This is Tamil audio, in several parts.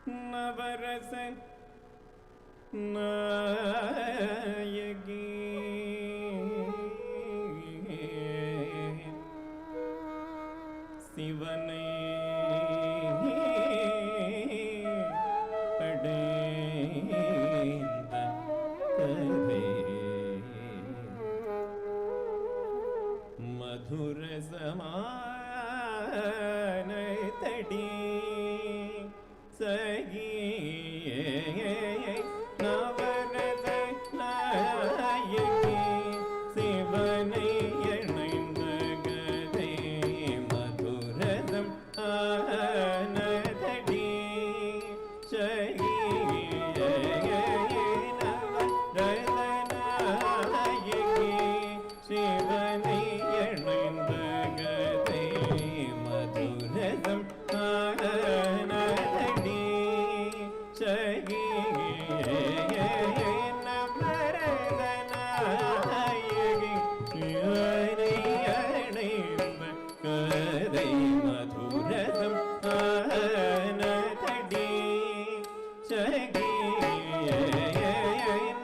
நவரச நாயகி சிவனை அடைந்த கதை மதுரசமான தடி சகியே நவரத நாயகி சிவனை இணைந்த கதை மதுரதம் ஆனதடி சகியே நவரத நாயகி சிவனை இணைந்த கதை மதுரதம் ஆனதடி சகியே நவரத நாயகி சிவனை இணைந்த கதை மதுரதம் ஆனதடி சகியே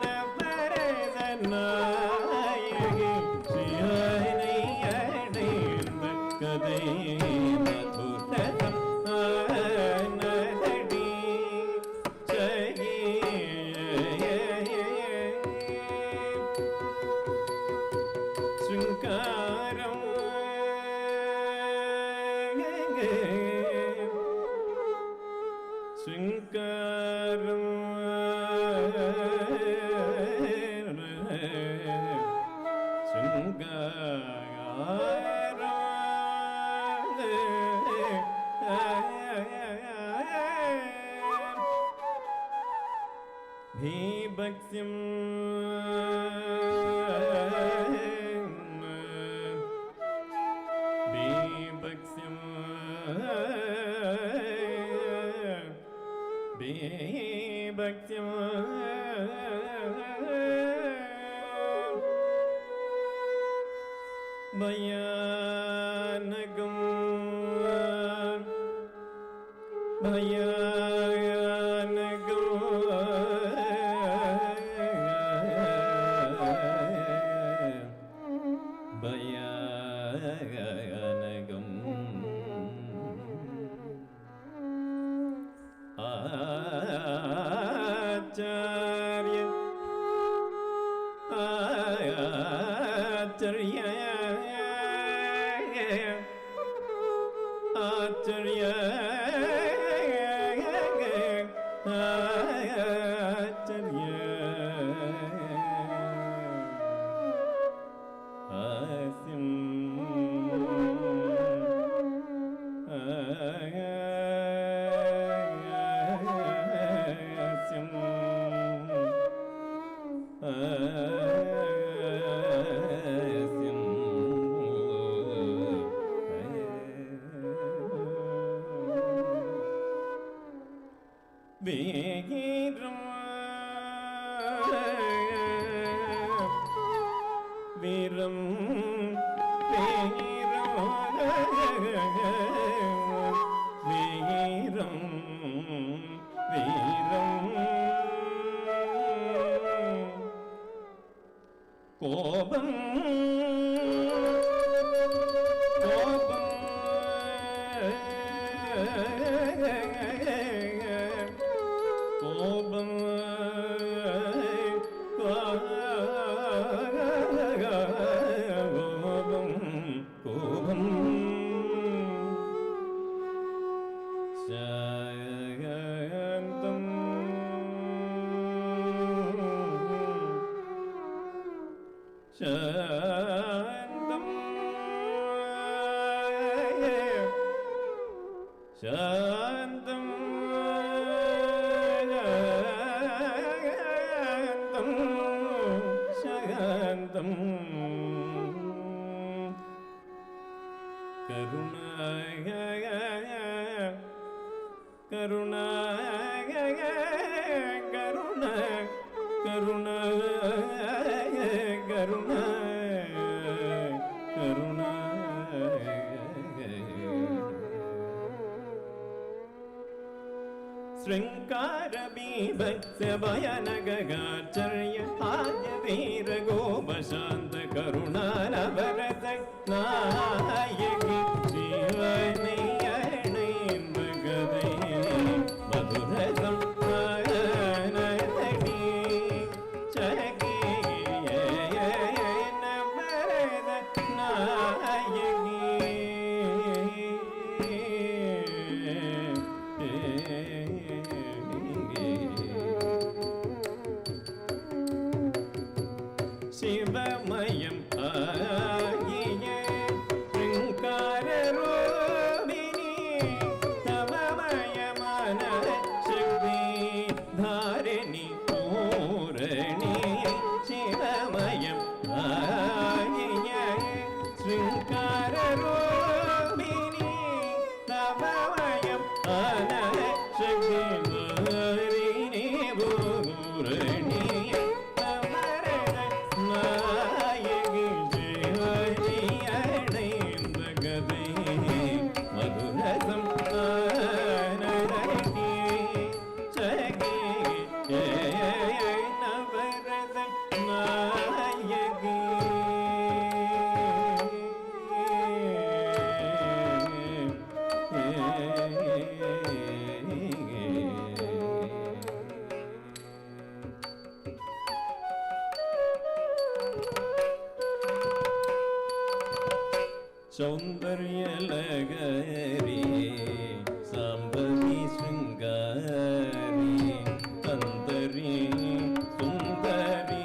நவரத நாயகி சிவனை இணைந்த கதை மதுரதம் ஆனதடி ஸ்ருங்காரம் ஸ்ருங்காரம் भीभत्स्यं भीभत्स्यं भीभत्स्यं भयानकं भयानकं भयानकं आचार्य आचार्य आचार्य आचार्य हास्यं हास्यं हास्यं வீரம் வீரம் வீரம் வீரம் கோபம் கோபம் கோபம் கோபம் கோபம் சாந்தம் சாந்தம் சாந்தம் சாந்தம் கருணாய கருணா கருண கருண கருண கருண ಶೃಂಗಾರ ಬೀಭತ್ಸ ಭಯನಗಾಚಾರ್ಯ ಆದ್ಯ ವೀರ ಗೋಪ ಶಾಂತ ಕರುಣಾನವರತ ನಾಯಕಿ ಜೀವನೀಯಣೈ ಮಗದೈ ಮಧುರ ಸಂಪಾದನದಿ ಚರಕಿ ನವರದ ನಾಯಕಿ ಶಿವಮಯಂ ಆಗಿಯ ಶೃಂಗಾರ ರೂಪಿಣಿ ತಮಮಯ ಮನ ಶಕ್ತಿ ಧಾರಿಣಿ ಪೂರಣಿ ಶಿವಮಯಂ ಆಗಿಯ ಶೃಂಗಾರ ರೂಪಿಣಿ ತಮಮಯಂ ಮನ ಶಕ್ತಿ ಧಾರಿಣಿ ಪೂರಣಿ ಸೌಂದರ್ಯ ಲಗರಿ ಸಾಂಬವಿ ಶೃಂಗಾರಿ ತಂದರಿ ಸುಂದರಿ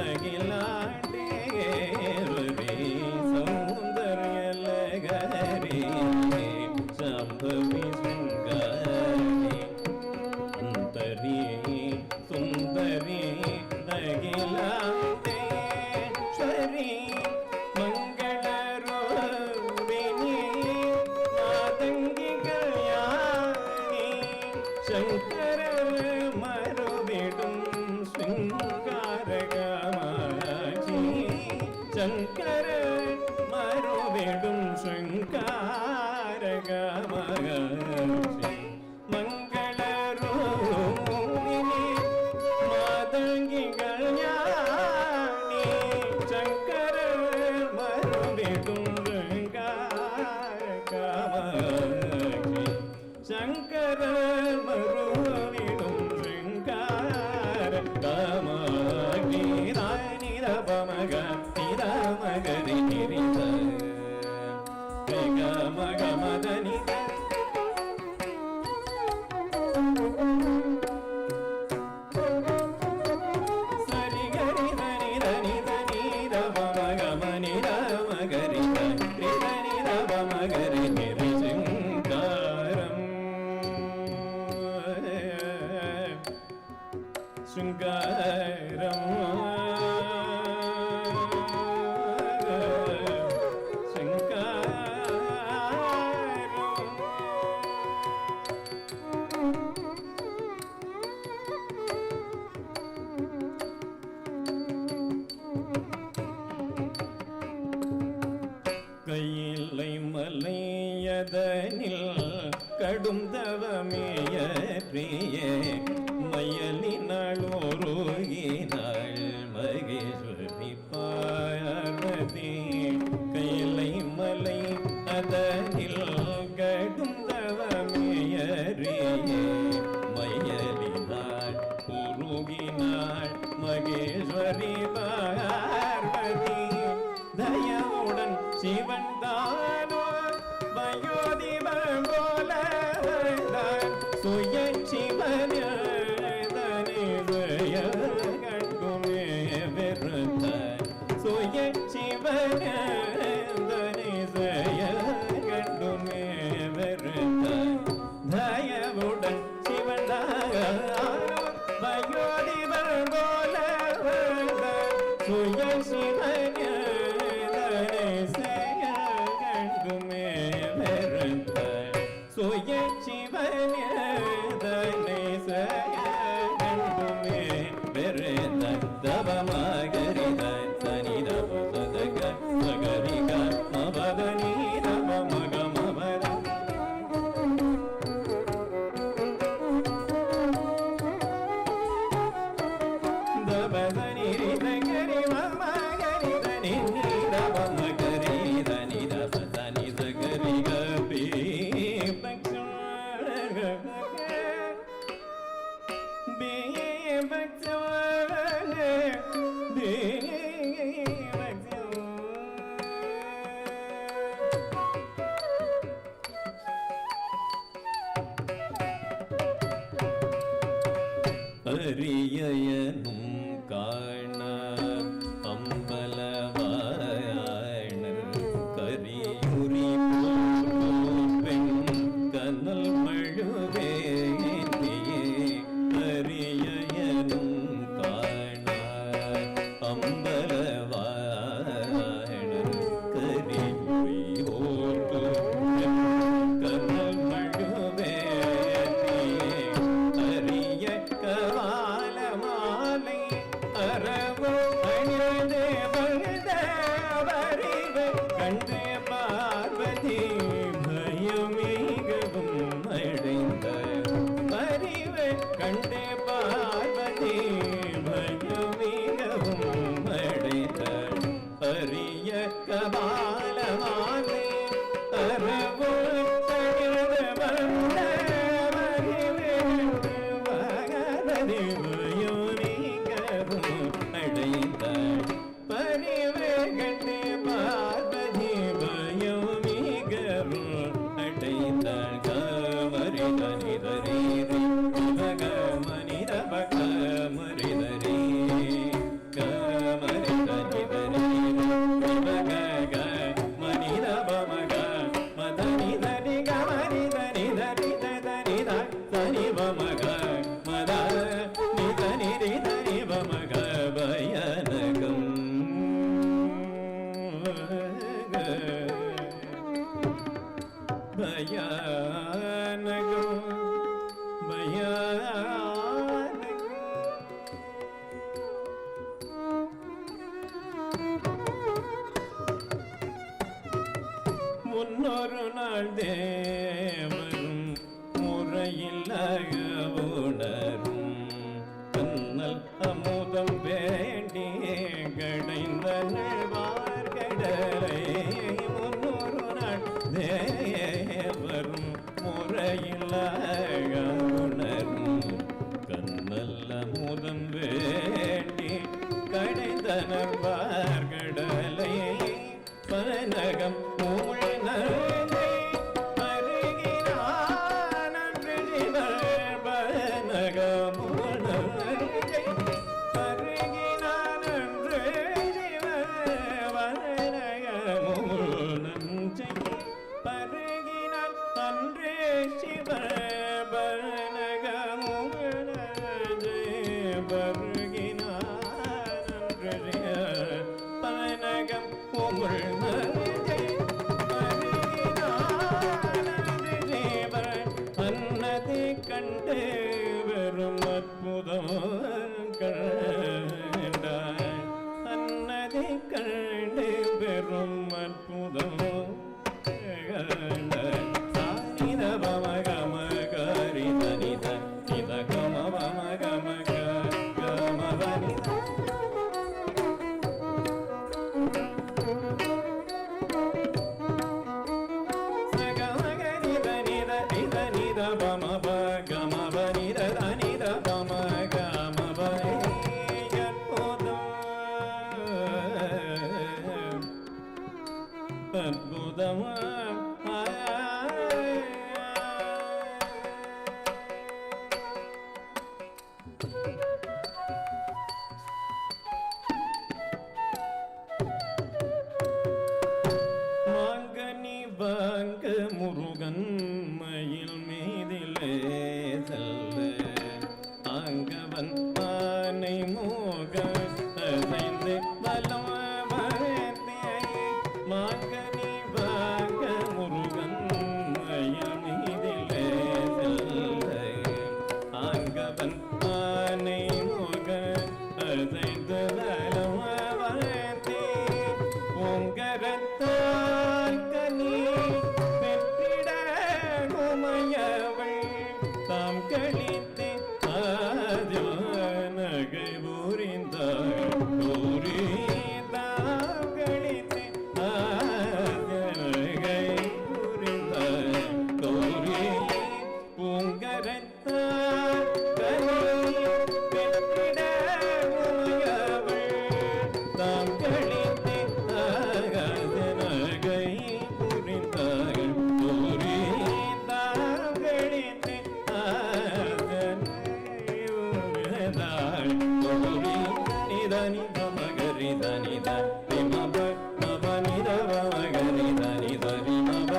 ಅಗಿಲಾಂಡೇವರಿ ಸೌಂದರ್ಯ ಲಗರಿ ಸಾಂಬವಿ ಶೃಂಗಾರಿ ಅಂತರಿ ಸುಂದರಿ ಅಗಿಲಾಂಡೇಶ್ವರಿ ಶಂಕರ ಮರುಬಿಡುಂ ಶೃಂಗಾರಗಮಾಜಿ ಶಂಕರ ಮರುಬಿಡುಂ ಶೃಂಗಾರಗಮಾಜಿ ಮಂಗಳ ರೂಪಿಣಿ ಮಾದಂಗಿಗಳ ಜ್ಞಾನಿ ಶಂಕರ ಮರುಬಿಡುಂ ಶೃಂಗಾರಗಮಾಜಿ ಶಂಕರ ಮರುವಿಡುಂ ಶೃಂಗಾರ ಕಾಮಾಗ್ನಿ ನಿರ ಪಮಗ ನಿರ ಮಗರಿ ನಿರಿತ ಮಗ ಮದನಿ ಸರಿ ಗರಿ ಧನಿ ಧನಿ ಧನಿ the ಪಮಗ money the ಮಗರಿ Dhani Dhani the ಪಮಗರಿ ನಿರಿ ಶೃಂಗಾರಂ ಶೃಂಗಾರಂ கையில்லை மலையதனில் கடும் தவமேயற்றியே மயலினாள் ஒருகினாள் மகேஸ்வரி பார்வதி கையிலை மலை அதனில் கடும் தவமேயறியே மயலினாள் உருகினாள் மகேஸ்வரி பார்வதி தயவுடன் சிவன் தானோ வயோதிபம் போல வந்தான் சுய சிவனதனே சுய கண்டுமே வெறுத்தான் சுய சிவனதனே சுய கண்டுமே வெறுத்தான் தயவுடன் சிவன் தானோ வயோதிபம் போல வந்தான் சுய சிவனதனே சுய சிவனதனை சயகண்டுமே வெறுத்த தவமகரித சனித சதக மகரிக மபதனி தவ மக மபர அரியனும் காண அம்பலவாயனர் கரியுரி பெண் கனல் மழுவேந்தியே அரியனும் காண அம்பலவாயனர் கரியுரி கனல் மழுவேந்தியே அரிய கவால மாலை அரவு அணிந்தே வந்தவரிவ கண்டே பார்வதி பயமிகவும் அடைந்த அறிவ கண்டே பார்வதி பயமிகவும் அடைந்த அரிய கபால மாலை அரவு அணிந்தே முன்னொரு நாள் தேவரும் முறையில் உணரும் கண்ணல் அமுதம் வேண்டி கடைந்தனவார்கடலை முன்னொரு நாள் தேவரும் முறையில் உணரும் கண்ணல் அமுதம் வேண்டி கடைந்தனவார்கடலை பனகம் மூழ்நகை பருகினான் அன்று சிவர் பனகம் மூழ்நகை பருகினான் அன்று சிவர் பனகம் மூழ்நஞ்சை பருகினான் அன்று சிவர் பனகம் மூழ்நஞ்சை பருகினான் அன்று சிவர் பனகம் அன்னதை கண்டு வெறும் அற்புதம் கண்டாய் அன்னதை கண்டு வெறும் அற்புதம் சானித பமகமகரி தனித நித கமபமகமக கமபனித முருகன் மயில் மீதிலே செல்ல அங்கவன் ஆனை மோக அசைந்து பலம் மாங்கனி வாங்க முருகன் மயில் மீதிலே செல்ல அங்கவன் ஆனை மோக அசைந்து பலம் பொங்கரத்தால் கனி தாம் கழித்து நகை புரிந்தார் கூறி தாம் கழித்து நகை புரிந்தார் கூறி பூங்க மகரத்தார் கனி பெற்றிட உமையவள் தாம் கழித்து நகை புரிந்தார்கள் தாம் கழித்து நிதனி மகரி தனி தனி மப மப நிதவ மகரி தனி தனி மப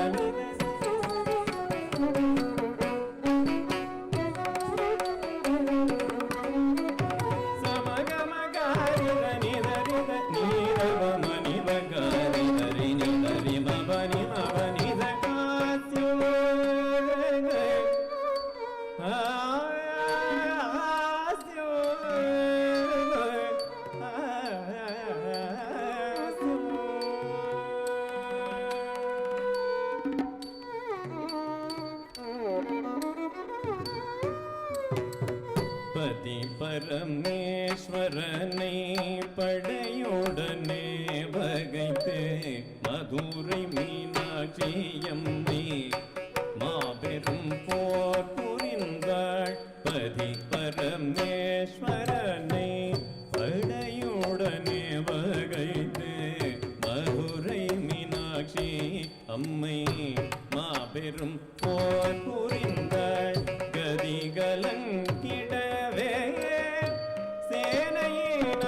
சமகமகாரி தனி தனி நீரவ மணி பகாரி தரி நிதரி மப நி மப நித காத்யோ பதி பரமேஸ்வரனை படையுடனே வகைத்து மதுரை மீனாட்சியம்மே மாபெரும் போர் புரிந்தாள் பதி பரமேஸ்வரனை படையுடனே வகைத்து மதுரை மீனாட்சி அம்மை மாபெரும் போர் புரிந்தாள் கதிகலங்கிடவே சேனையினட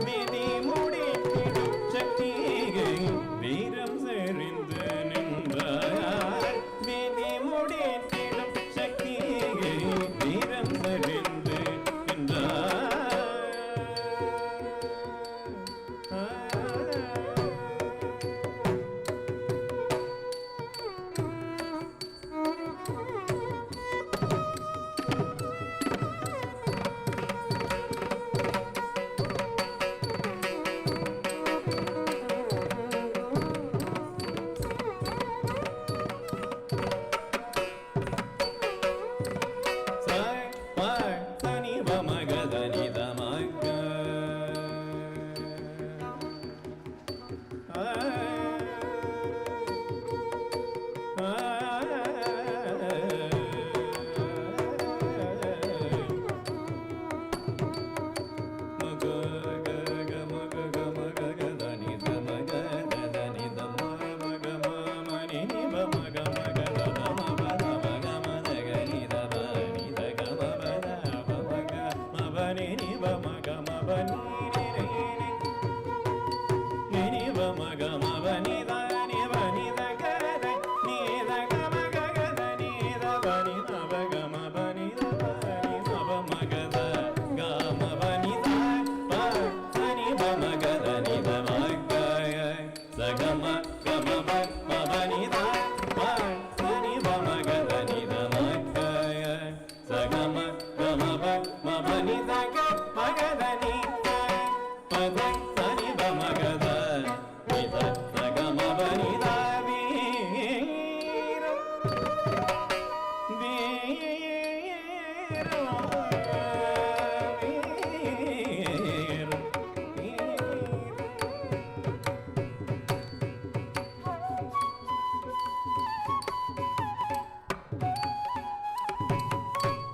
விதி முடித்திடும் சக்தியை வீரம் செறிந்து நின்றார் விதி முடித்திடும் சக்தியை வீரம் செறிந்து நின்றார்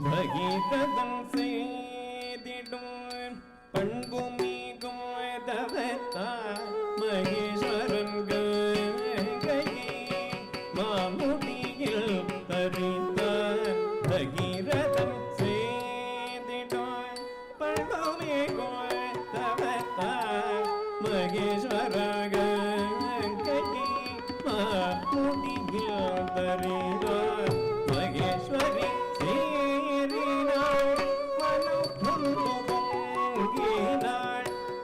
பகீரதம் செய்திடும் பண்புமிகும் தவத்தார் மகேஸ்வரன் கையை மாமுடியில் தரித்தார் பகீரதம் செய்திடும் பண்புமிகும் தவத்தார் மகேஸ்வரன் கையை மாமுடியில் தரித்தார் மகேஸ்வரி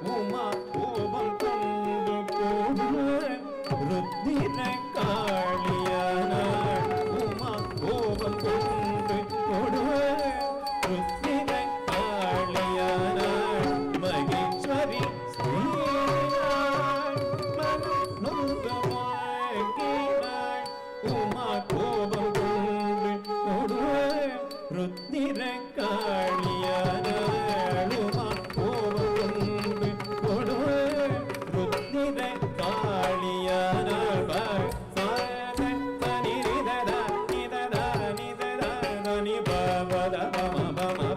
உமா கோபம் கொண்டு ருத்திர காளியானாள் உமா கோபம் கொண்டு ருத்திர காளியானாள் மகேஸ்வரி உமா கோபம் கொண்டு ருத்திர காளியானாள் உமா கோபம் கொண்டு ருத்திர காளியானாள் ni ba ba da ba ma ba ba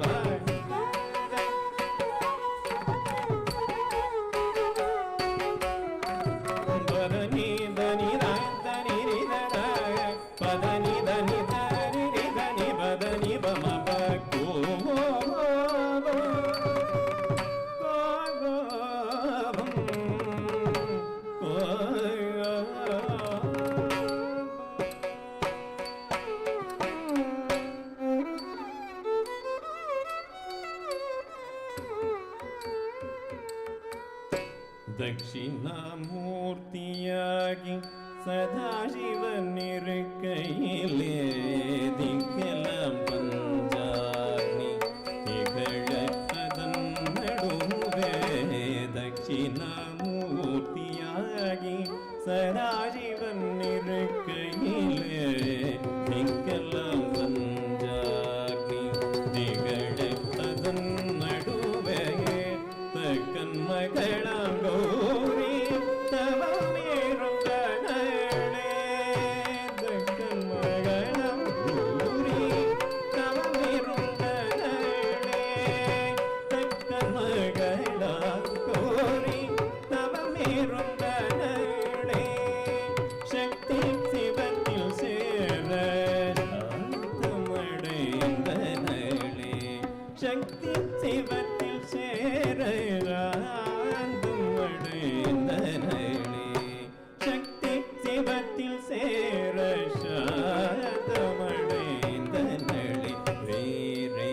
da ni da ni da da ni ri da da ba da ni da ni da ri ri da ni ba da ni ba ma ba ko தட்சிணாமூர்த்தியாகி சதாசிவன் இருக்கையிலே திக்கெல்லாம் பஞ்சாக்னி திகழ அதன் நடுவே தட்சிணாமூர்த்தியாகி சதாசிவன் இருக்கையிலே திக்கெல்லாம் பஞ்சாக்னி திகழ அதன் நடுவே தக்கன் மகளாம் கௌரி தவமேறும் கனளே தக்கன் மகளாம் கௌரி தவமேறும் கனளே தக்கன் மகளாம் கௌரி தவமேறும் கனளே சக்தி சிவத்தில் சேர சாந்தமடைந்தனளே சக்தி சிவத்தில் சேர அடைந்தனே சக்தி சிவத்தில் சேர சாதமடைந்தனே ரே ரே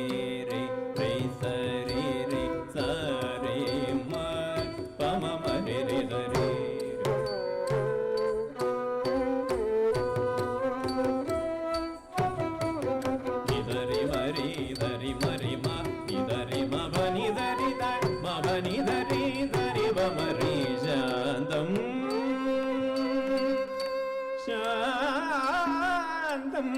ரே ரே சரி ரே சரி ம பம மரி ரே ரே இதரி மரி இதரி மரி மா இதரி மபனி தரி த மபனி தரி தரி பமரி சாந்தம் சாந்தம்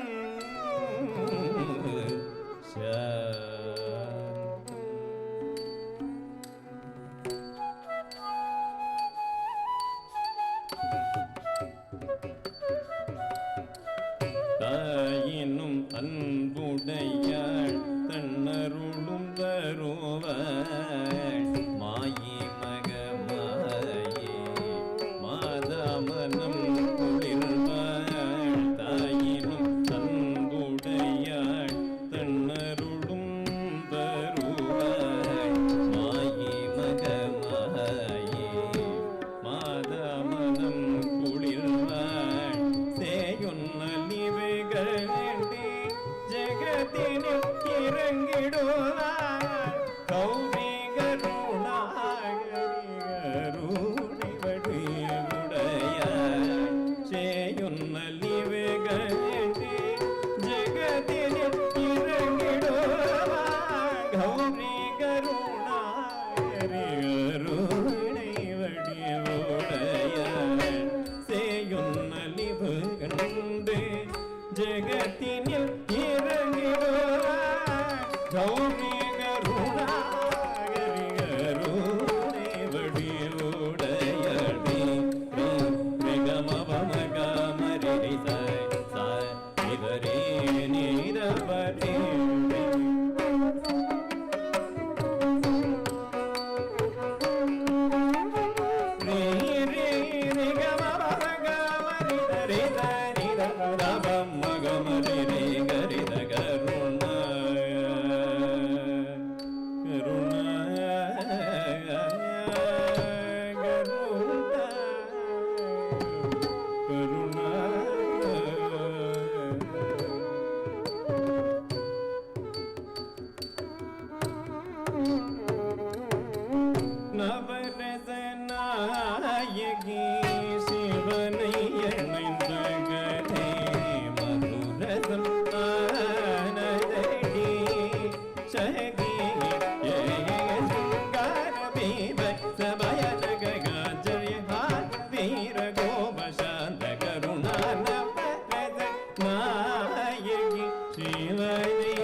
தாயினும் அன்புடையாள் தன்னருளும் தருவாள் மாயி மகமாயே மாதாமனம் குளிர்வாள் தாயினும் அன்புடையாள் தன்னருளும் தருவாள் மாயி மகமாயே மாதாமனம் குளிர்வாள் சேயுன்னலிவைகள் ஜெகத்தினில் இறங்கிடுவார் கௌரி கருணாகரி வடிவுடையார் சேயுன்னலிவைகள் ஜெகத்தினில் இறங்கிடுவார் கௌரி கருணாகரி வடிவுடையார் சேயுன்னலிவு கண்டு ஜெகத்தினில் இறங்கிடுவார் கௌரி கருணாகரி கருணை வடிவுடையடி மிகமபமகமரி இதரே நீரவரே நவரசநாயகி சிவனை இணைந்தகனே மதுரசம் ஆனதடி சகி சிங்கார பீப சபயனகாச்சரிய வீர கோபசாந்த கருணா நவரசநாயகி சிவனை